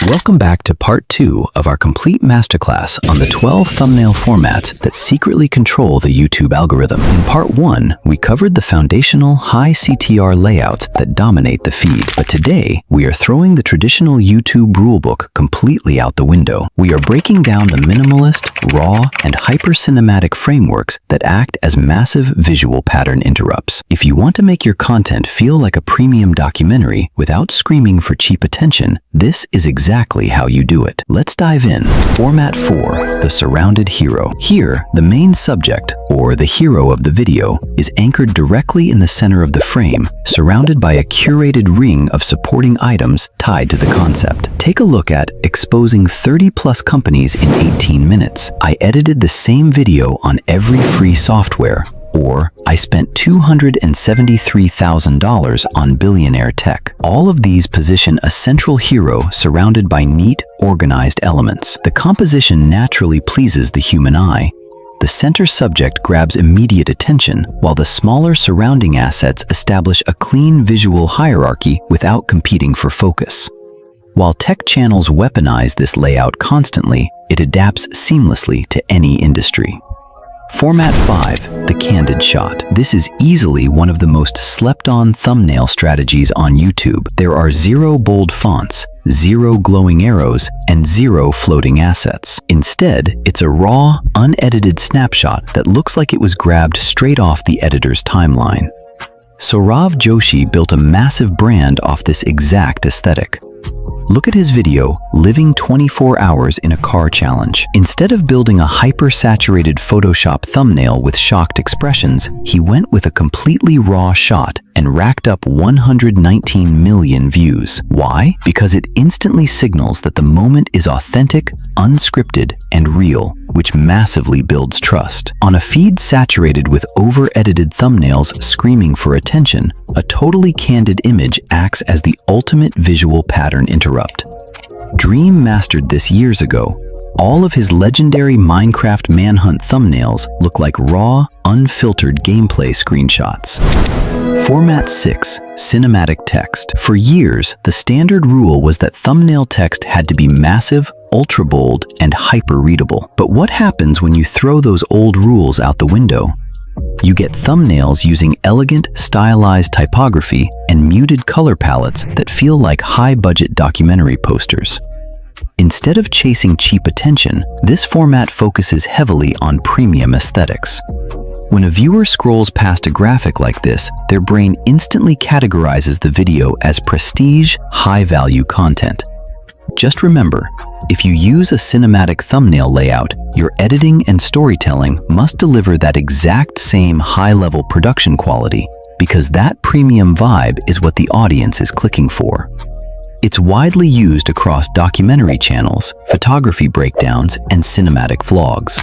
Welcome back to part 2 of our complete masterclass on the 12 thumbnail formats that secretly control the YouTube algorithm. In part 1, we covered the foundational high CTR layouts that dominate the feed, but today we are throwing the traditional YouTube rulebook completely out the window. We are breaking down the minimalist, raw, and hyper-cinematic frameworks that act as massive visual pattern interrupts. If you want to make your content feel like a premium documentary without screaming for cheap attention, this is exactly how you do it. Let's dive in. Format 4, the surrounded hero. Here, the main subject, or the hero of the video, is anchored directly in the center of the frame, surrounded by a curated ring of supporting items tied to the concept. Take a look at exposing 30+ companies in 18 minutes. I edited the same video on every free software. Or, I spent $273,000 on billionaire tech. All of these position a central hero surrounded by neat, organized elements. The composition naturally pleases the human eye. The center subject grabs immediate attention, while the smaller surrounding assets establish a clean visual hierarchy without competing for focus. While tech channels weaponize this layout constantly, it adapts seamlessly to any industry. Format 5, the candid shot. This is easily one of the most slept-on thumbnail strategies on YouTube. There are 0 bold fonts, 0 glowing arrows, and 0 floating assets. Instead, it's a raw, unedited snapshot that looks like it was grabbed straight off the editor's timeline. Saurav Joshi built a massive brand off this exact aesthetic. Look at his video, Living 24 Hours in a Car Challenge. Instead of building a hyper-saturated Photoshop thumbnail with shocked expressions, he went with a completely raw shot and racked up 119 million views. Why? Because it instantly signals that the moment is authentic, unscripted, and real, which massively builds trust. On a feed saturated with over-edited thumbnails screaming for attention, a totally candid image acts as the ultimate visual pattern interrupt. Dream mastered this years ago. All of his legendary Minecraft manhunt thumbnails look like raw, unfiltered gameplay screenshots. Format 6, cinematic text. For years, the standard rule was that thumbnail text had to be massive, ultra bold, and hyper-readable. But what happens when you throw those old rules out the window? You get thumbnails using elegant, stylized typography and muted color palettes that feel like high-budget documentary posters. Instead of chasing cheap attention, this format focuses heavily on premium aesthetics. When a viewer scrolls past a graphic like this, their brain instantly categorizes the video as prestige, high-value content. Just remember, if you use a cinematic thumbnail layout, your editing and storytelling must deliver that exact same high-level production quality, because that premium vibe is what the audience is clicking for. It's widely used across documentary channels, photography breakdowns, and cinematic vlogs.